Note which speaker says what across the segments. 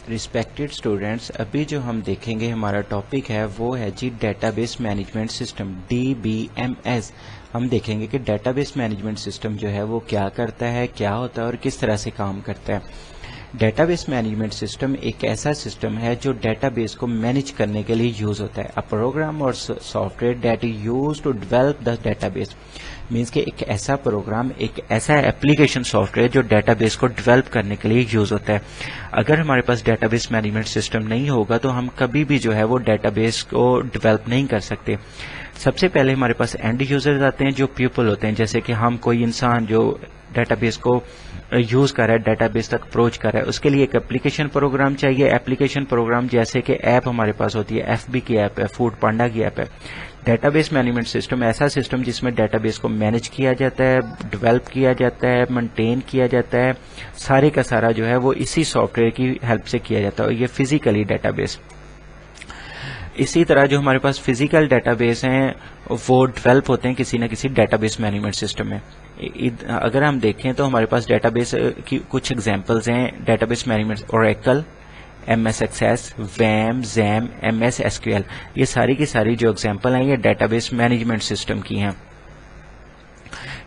Speaker 1: Respected students, अभी जो हम देखेंगे हमारा टॉपिक है वो है जी डेटाबेस मैनेजमेंट सिस्टम DBMS। हम देखेंगे कि डेटाबेस मैनेजमेंट सिस्टम जो है वो क्या करता है, क्या होता है और किस तरह से काम करता है। डेटाबेस मैनेजमेंट सिस्टम एक ऐसा सिस्टम है जो डेटाबेस को मैनेज करने के लिए यूज होता है। अ प्रोग्राम और software that is used to develop the database means कि एक ऐसा प्रोग्राम, एक ऐसा एप्लीकेशन सॉफ्टवेयर जो डेटाबेस को डेवलप करने के लिए यूज होता है। अगर हमारे पास डेटाबेस मैनेजमेंट सिस्टम नहीं होगा तो हम कभी भी जो है वो डेटाबेस को डेवलप नहीं कर सकते। सबसे पहले हमारे पास एंड यूजर्स आते हैं जो पीपल होते हैं, जैसे कि हम कोई इंसान जो डेटाबेस को यूज कर रहा है, डेटाबेस तक अप्रोच कर रहा है, उसके लिए एक एप्लीकेशन प्रोग्राम चाहिए। एप्लीकेशन प्रोग्राम जैसे कि ऐप हमारे पास होती है, FB की ऐप है, फूड पांडा की ऐप है। डेटाबेस मैनेजमेंट सिस्टम ऐसा सिस्टम जिसमें डेटाबेस को मैनेज किया जाता है, डेवलप किया जाता है, मेंटेन किया जाता है, सारे का सारा जो है वो इसी सॉफ्टवेयर की हेल्प से किया जाता है, और ये फिजिकली डेटाबेस। इसी तरह जो हमारे पास फिजिकल डेटाबेस हैं वो डेवलप होते हैं किसी न किसी डेटाबेस मैनेजमेंट सिस्टम में। अगर हम देखें तो हमारे पास डेटाबेस की कुछ एग्जांपल्स हैं। Database management Oracle, MS Access, वैम, जैम, MS SQL, ये सारी की सारी जो एग्जांपल हैं ये डेटाबेस मैनेजमेंट सिस्टम की हैं।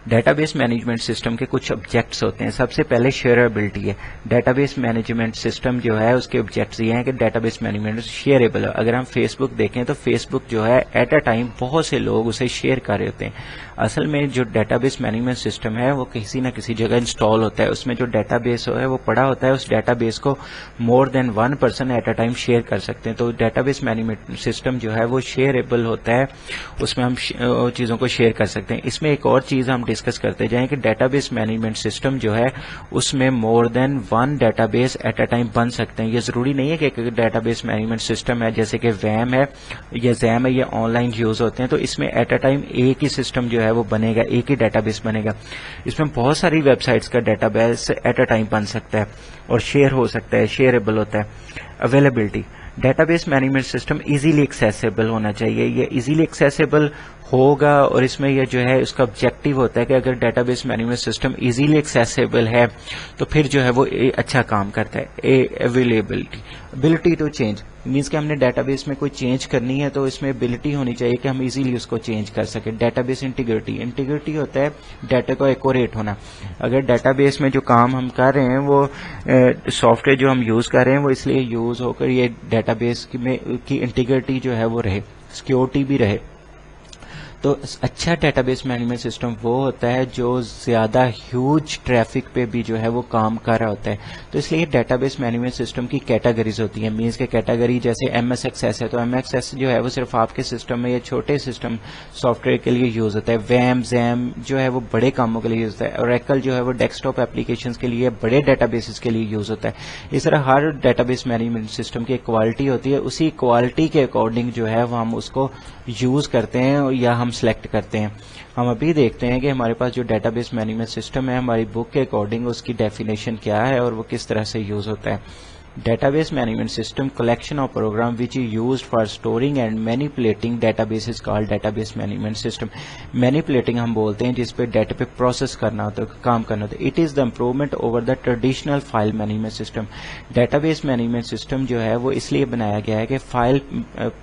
Speaker 1: डेटाबेस मैनेजमेंट सिस्टम के कुछ ऑब्जेक्ट्स होते हैं। सबसे पहले शेयरेबिलिटी है। डेटाबेस मैनेजमेंट सिस्टम जो है उसके ऑब्जेक्ट्स ये हैं कि डेटाबेस मैनेजमेंट शेयरेबल है। अगर हम फेसबुक देखें तो फेसबुक जो है एट अ टाइम बहुत से लोग उसे शेयर कर रहे होते हैं। असल में जो डेटाबेस मैनेजमेंट सिस्टम है वो किसी न किसी जगह इंस्टॉल होता है, उसमें जो डेटाबेस है वो पड़ा होता है, उस डेटाबेस को more than one person at a time share कर सकते हैं। तो डेटाबेस मैनेजमेंट सिस्टम जो है वो शेयरेबल होता है, उसमें हम चीज़ों को शेयर कर सकते हैं। इसमें एक और चीज़ हम डिस्कस करते जाएं कि डेटाबेस मैनेजमेंट सिस्टम जो है उसमें more than one database at a time बन सकते हैं। ये ज़रूरी नहीं है कि एक डेटाबेस मैनेजमेंट सिस्टम है जैसे कि वैम है या जैम है, ये ऑनलाइन यूज़ होते हैं, तो इसमें एट अ टाइम एक ही सिस्टम जो है वो बनेगा, एक ही डेटाबेस बनेगा। इसमें बहुत सारी वेबसाइट्स का डेटाबेस एट अ टाइम बन सकता है और शेयर हो सकता है, शेयरेबल होता है। Availability, database management system easily accessible होना चाहिए। ये इजीली एक्सेसिबल होगा और इसमें ये जो है उसका ऑब्जेक्टिव होता है कि अगर database management system easily accessible है तो फिर जो है वो अच्छा काम करता है। Availability, ability to change means कि हमने डेटाबेस में कोई चेंज करनी है तो इसमें एबिलिटी होनी चाहिए कि हम इजीली उसको चेंज कर सकें। डेटाबेस इंटीग्रिटी, इंटीग्रिटी होता है डाटा को एक्यूरेट होना। अगर डेटाबेस में जो काम हम कर रहे हैं वो सॉफ्टवेयर जो हम यूज़ कर रहे हैं वो इसलिए यूज़ होकर ये डेटाबेस की इंटीग्रिटी जो है वो रहे, सिक्योरिटी भी रहे। तो अच्छा डेटाबेस मैनेजमेंट सिस्टम वो होता है जो ज़्यादा ह्यूज ट्रैफिक पे भी जो है वो काम कर रहा होता है। तो इसलिए डेटाबेस मैनेजमेंट सिस्टम की कैटेगरीज होती हैं। मीन्स के कैटेगरी जैसे MS एक्सेस है तो MS एक्सेस जो है वो सिर्फ आपके सिस्टम में, ये छोटे सिस्टम सॉफ्टवेयर के लिए यूज़ होता है। वैम, जैम जो है वो बड़े कामों के लिए यूज़ होता है। ओरेकल जो है वो डेस्कटॉप एप्लीकेशन के लिए, बड़े डेटाबेसेस के लिए यूज़ होता है। इस तरह हर डेटाबेस मैनेजमेंट सिस्टम की एक क्वालिटी होती है, उसी क्वालिटी के अकॉर्डिंग जो है वो हम उसको यूज़ करते हैं या हम सेलेक्ट करते हैं। हम अभी देखते हैं कि हमारे पास जो डेटाबेस मैनेजमेंट सिस्टम है हमारी बुक के अकॉर्डिंग उसकी डेफिनेशन क्या है और वो किस तरह से यूज़ होता है। Database management system collection of program which is used for storing and manipulating database is called database management system. Manipulating हम बोलते हैं जिस पे डाटा पे प्रोसेस करना होता है, काम करना होता है। It is the improvement over the traditional file management system. Database management system जो है वो इसलिए बनाया गया है कि फाइल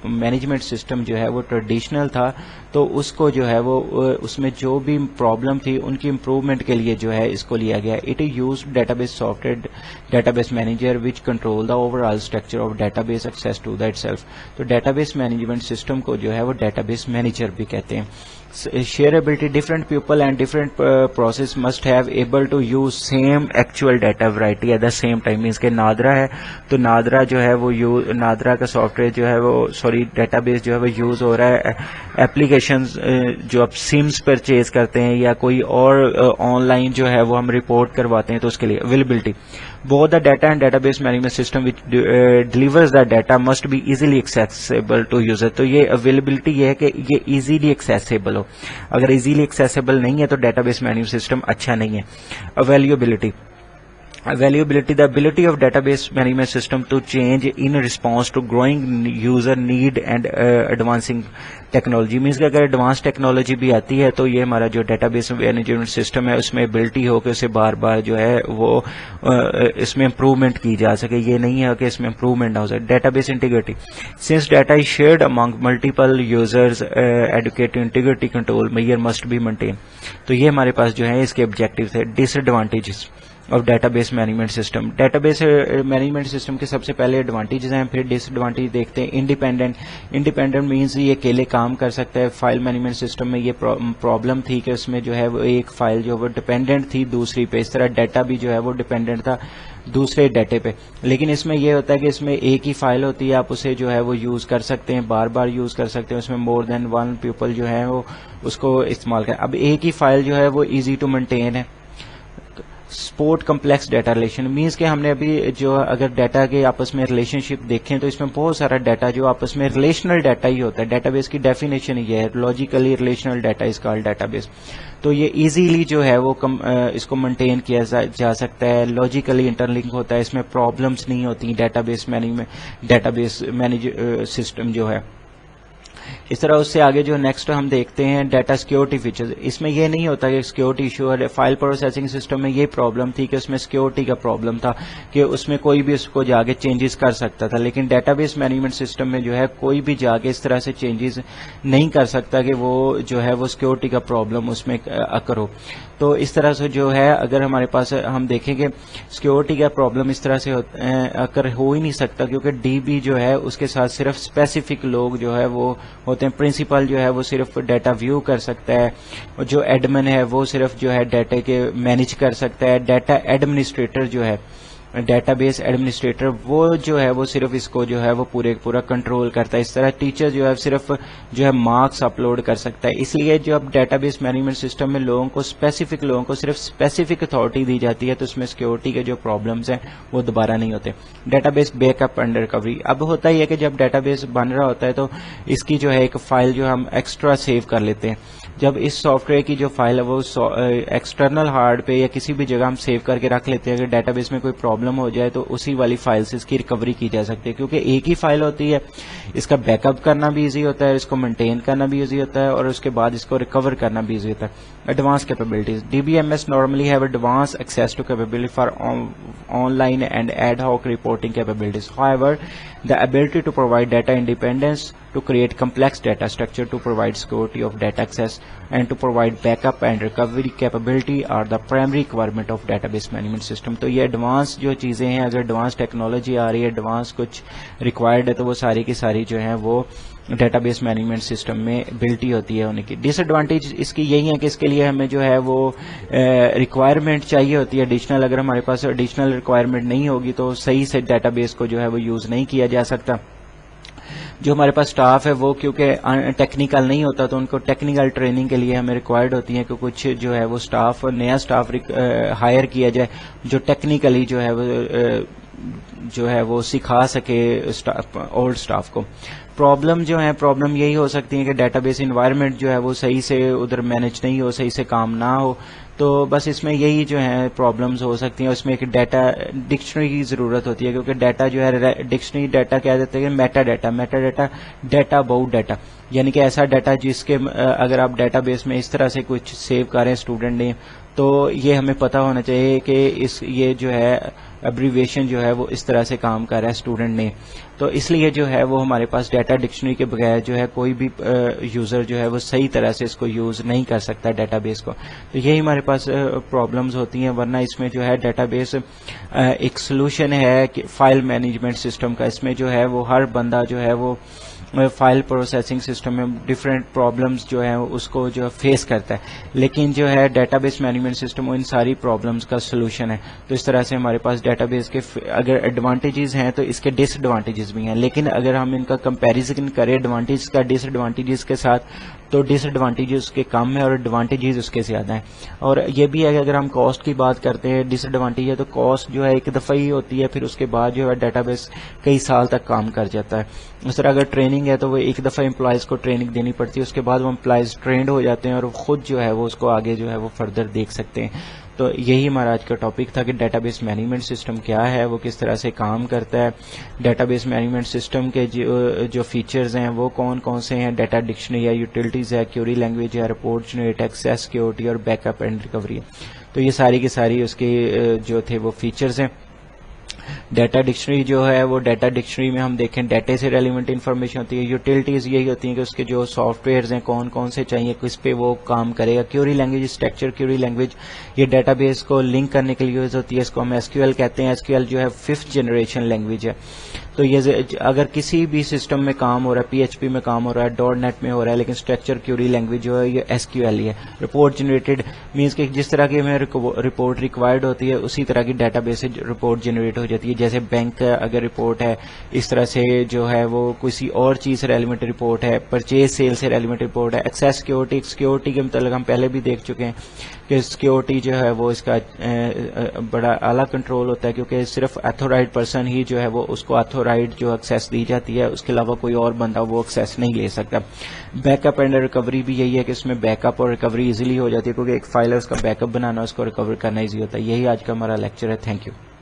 Speaker 1: मैनेजमेंट सिस्टम जो है वो ट्रेडिशनल था, तो उसको जो है वो उसमें जो भी प्रॉब्लम थी उनकी इम्प्रूवमेंट के लिए जो है इसको लिया गया। It is used database software, database manager which control the overall structure of database access to that self. तो डेटाबेस मैनेजमेंट सिस्टम को जो है वो डेटाबेस मैनेजर भी कहते हैं। Shareability, different people and different process must have able to use same actual data variety at the same time. Means के नादरा है तो नादरा जो है वो नादरा का सॉफ्टवेयर जो है वो डेटाबेस जो है वो यूज़ हो रहा है एप्लीकेशन जो आप सिम्स परचेज करते हैं या कोई और ऑनलाइन जो है वो हम रिपोर्ट करवाते हैं तो उसके लिए। Availability, both the data and database management system which delivers the data must be easily accessible to user. तो ये अवेलेबिलिटी ये है कि ये easily accessible हो। अगर easily accessible नहीं है तो database management system अच्छा नहीं है। अवेल्यूबिलिटी, Availability, the ability of database management system to change in response to growing user need and advancing technology means कि अगर एडवांस टेक्नोलॉजी भी आती है तो ये हमारा जो डेटाबेस मैनेजमेंट सिस्टम है उसमें एबिलिटी हो कि उसे बार बार जो है वो इसमें इम्प्रूवमेंट की जा सके, ये नहीं है कि इसमें इम्प्रूवमेंट ना हो सके. Database integrity, since data is shared among multiple users adequate integrity control measure must be maintain. तो ये हमारे पास जो है इसके ऑब्जेक्टिव थे. Disadvantages of database management system, database management system के सबसे पहले एडवांटेजेस हैं, फिर डिसएडवांटेज देखते हैं. इंडिपेंडेंट मींस ये अकेले काम कर सकता है. फाइल मैनेजमेंट सिस्टम में ये प्रॉब्लम थी कि उसमें जो है वो एक फाइल जो वो डिपेंडेंट थी दूसरी पे, इस तरह डाटा भी जो है वो डिपेंडेंट था दूसरे डाटे पे. लेकिन इसमें ये होता है कि इसमें एक ही फाइल होती है, आप उसे जो है वो यूज़ कर सकते हैं, बार बार यूज़ कर सकते हैं, उसमें मोर देन वन पीपल जो है वो उसको इस्तेमाल करें. अब एक ही फाइल जो है वो ईजी टू मेंटेन है. Support complex data relation means के हमने अभी जो अगर डाटा के आपस में रिलेशनशिप देखें तो इसमें बहुत सारा डाटा जो आपस में रिलेशनल डाटा ही होता है. डाटाबेस की डेफिनेशन ये है, logically relational data is called database. तो ये इजीली जो है वो इसको मेंटेन किया जा सकता है, लॉजिकली इंटरलिंक होता है, इसमें प्रॉब्लम्स नहीं होती. डेटाबेस मैनेज सिस्टम जो है इस तरह. उससे आगे जो नेक्स्ट हम देखते हैं डाटा सिक्योरिटी फीचर्स. इसमें ये नहीं होता कि सिक्योरिटी इशू है. फाइल प्रोसेसिंग सिस्टम में ये प्रॉब्लम थी कि उसमें सिक्योरिटी का प्रॉब्लम था कि उसमें कोई भी उसको जाके चेंजेस कर सकता था. लेकिन डेटाबेस मैनेजमेंट सिस्टम में जो है कोई भी जाके इस तरह से चेंजेस नहीं कर सकता कि वो जो है वो सिक्योरिटी का प्रॉब्लम उसमें अकर हो. तो इस तरह से जो है अगर हमारे पास हम देखेंगे सिक्योरिटी का प्रॉब्लम इस तरह से अकर हो ही नहीं सकता, क्योंकि डीबी जो है उसके साथ सिर्फ स्पेसिफिक लोग जो है वो होते हैं. प्रिंसिपल जो है वो सिर्फ डाटा व्यू कर सकता है, और जो एडमिन है वो सिर्फ जो है डाटा के मैनेज कर सकता है. डाटा एडमिनिस्ट्रेटर जो है डेटाबेस एडमिनिस्ट्रेटर वो जो है वो सिर्फ इसको जो है वो पूरा कंट्रोल करता है. इस तरह टीचर जो है सिर्फ जो है मार्क्स अपलोड कर सकता है. इसलिए जो अब डेटाबेस मैनेजमेंट सिस्टम में लोगों को स्पेसिफिक सिर्फ स्पेसिफिक अथॉरिटी दी जाती है, तो उसमें सिक्योरिटी के जो प्रॉब्लम्स हैं वो दोबारा नहीं होते. डेटाबेस बैकअप एंड रिकवरी, अब होता ही है कि जब डेटाबेस बन रहा होता है तो इसकी जो है एक फाइल जो हम एक्स्ट्रा सेव कर लेते हैं. जब इस सॉफ्टवेयर की जो फाइल है वो एक्सटर्नल हार्ड पे या किसी भी जगह हम सेव करके रख लेते हैं, अगर डेटाबेस में कोई प्रॉब्लम हो जाए तो उसी वाली फाइल से इसकी रिकवरी की जा सकती है, क्योंकि एक ही फाइल होती है. इसका बैकअप करना भी इजी होता है, इसको मेंटेन करना भी इजी होता है, और उसके बाद इसको रिकवर करना भी इजी होता है. Advance capabilities, DBMS normally have advance access to capability for online and ad hoc reporting capabilities. However the ability to provide data independence, to create complex data structure, to provide security of data access, and to provide backup and recovery capability are the primary requirement of database management system. तो ये advance जो चीज़ें हैं, अगर advance technology आ रही है, advance कुछ required है, तो वो सारी की सारी जो है वो डेटाबेस मैनेजमेंट सिस्टम में एबिलिटी होती है उनकी. डिसएडवांटेज इसकी यही है कि इसके लिए हमें जो है वो रिक्वायरमेंट चाहिए होती है एडिशनल. अगर हमारे पास एडिशनल रिक्वायरमेंट नहीं होगी तो सही से डेटाबेस को जो है वो यूज़ नहीं किया जा सकता. जो हमारे पास स्टाफ है वो क्योंकि टेक्निकल नहीं होता, तो उनको टेक्निकल ट्रेनिंग के लिए हमें रिक्वायर्ड होती है कि कुछ जो है वो स्टाफ, नया स्टाफ हायर किया जाए जो टेक्निकली जो है वो सिखा सके ओल्ड स्टाफ को. प्रॉब्लम जो है प्रॉब्लम यही हो सकती है कि डेटाबेस इन्वायरमेंट जो है वो सही से उधर मैनेज नहीं हो, सही से काम ना हो. तो बस इसमें यही जो है प्रॉब्लम्स हो सकती हैं. उसमें एक डाटा डिक्शनरी की ज़रूरत होती है, क्योंकि डाटा जो है डिक्शनरी डाटा क्या देते हैं, मेटा डाटा अबाउट डाटा, यानी कि ऐसा डाटा जिसके अगर आप डेटाबेस में इस तरह से कुछ सेव करें स्टूडेंट ने, तो ये हमें पता होना चाहिए कि ये जो है एब्रीविएशन जो है वो इस तरह से काम कर रहा है स्टूडेंट ने. तो इसलिए जो है वो हमारे पास डाटा डिक्शनरी के बगैर जो है कोई भी यूज़र जो है वो सही तरह से इसको यूज़ नहीं कर सकता डेटाबेस को. तो यही हमारे पास प्रॉब्लम्स होती हैं. वरना इसमें जो है डेटाबेस एक सोल्यूशन है कि फाइल मैनेजमेंट सिस्टम का. इसमें जो है वो हर बंदा जो है वो फाइल प्रोसेसिंग सिस्टम में डिफरेंट प्रॉब्लम्स जो है उसको जो फेस करता है, लेकिन जो है डेटाबेस मैनेजमेंट सिस्टम इन सारी प्रॉब्लम्स का सोल्यूशन है. तो इस तरह से हमारे पास डेटाबेस के अगर एडवांटेजेस हैं तो इसके डिसएडवांटेजेस भी हैं. लेकिन अगर हम इनका कंपैरिजन करें एडवांटेज का डिसएडवांटेजेस के साथ, तो डिसएडवांटेजेस उसके कम है और एडवांटेजेस उसके ज़्यादा हैं. और ये भी है कि अगर हम कॉस्ट की बात करते हैं, डिसएडवांटेज है तो कॉस्ट जो है एक दफ़ा ही होती है, फिर उसके बाद जो है डेटाबेस कई साल तक काम कर जाता है. उस तरह अगर ट्रेनिंग है तो वो एक दफ़ा एम्प्लॉयज़ को ट्रेनिंग देनी पड़ती है, उसके बाद वो एम्प्लॉयज़ ट्रेंड हो जाते हैं और खुद जो है वो उसको आगे जो है वो फर्दर देख सकते हैं. تو یہی ہمارا آج کا ٹاپک تھا کہ ڈیٹا بیس مینجمنٹ سسٹم کیا ہے, وہ کس طرح سے کام کرتا ہے, ڈیٹا بیس مینجمنٹ سسٹم کے جو فیچرز ہیں وہ کون کون سے ہیں, ڈیٹا ڈکشنری ہے, یوٹیلٹیز ہے, کیوری لینگویج ہے, رپورٹ جنریٹ, ایکسیس سیکیورٹی اور بیک اپ اینڈ ریکوری ہے. تو یہ ساری کی ساری اس کے جو تھے وہ فیچرز ہیں. ڈیٹا ڈکشنری جو ہے وہ ڈیٹا ڈکشنری میں ہم دیکھیں ڈیٹا سے ریلیونٹ انفارمیشن ہوتی ہے. یوٹیلٹیز یہی ہوتی ہیں کہ اس کے جو سافٹ ویئرز ہیں کون کون سے چاہیے, کس پہ وہ کام کرے گا. Query language structure query language یہ ڈیٹا بیس کو لنک کرنے کے لیے یوز ہوتی ہے, اس کو ہم ایس کیو ایل کہتے ہیں. ایس کیو ایل جو ہے 5th جنریشن لینگویج ہے. تو یہ اگر کسی بھی سسٹم میں کام ہو رہا ہے, پی ایچ پی میں کام ہو رہا ہے, ڈاٹ نیٹ میں ہو رہا ہے, لیکن اسٹرکچر کیوری لینگویج جو ہے یہ ایس کیو ایل ہی ہے. رپورٹ جنریٹڈ مینس کہ جس طرح کی ہمیں رپورٹ ریکوائرڈ ہوتی ہے اسی طرح کی ڈیٹا بیس سے رپورٹ جنریٹ ہو جاتی ہے. جیسے بینک کا اگر رپورٹ ہے, اس طرح سے جو ہے وہ کسی اور چیز سے ریلیونٹ رپورٹ ہے, پرچیز سیل سے ریلیونٹ رپورٹ ہے. ایکسیس سیکیورٹی کے متعلق ہم پہلے بھی دیکھ چکے ہیں کہ سیکیورٹی جو ہے وہ اس کا بڑا اعلیٰ کنٹرول ہوتا ہے, کیونکہ صرف ایتھورائڈ پرسن ہی جو ہے وہ اس کو ایتھورائڈ جو ایکسیس دی جاتی ہے, اس کے علاوہ کوئی اور بندہ وہ ایکسیس نہیں لے سکتا. بیک اپ اینڈ ریکوری بھی یہی ہے کہ اس میں بیک اپ اور ریکوری ایزیلی ہو جاتی ہے, کیونکہ ایک فائل ہے اس کا بیک اپ بنانا, اس کو ریکور کرنا ایزی ہوتا ہے. یہی آج کا ہمارا لیکچر ہے. Thank you.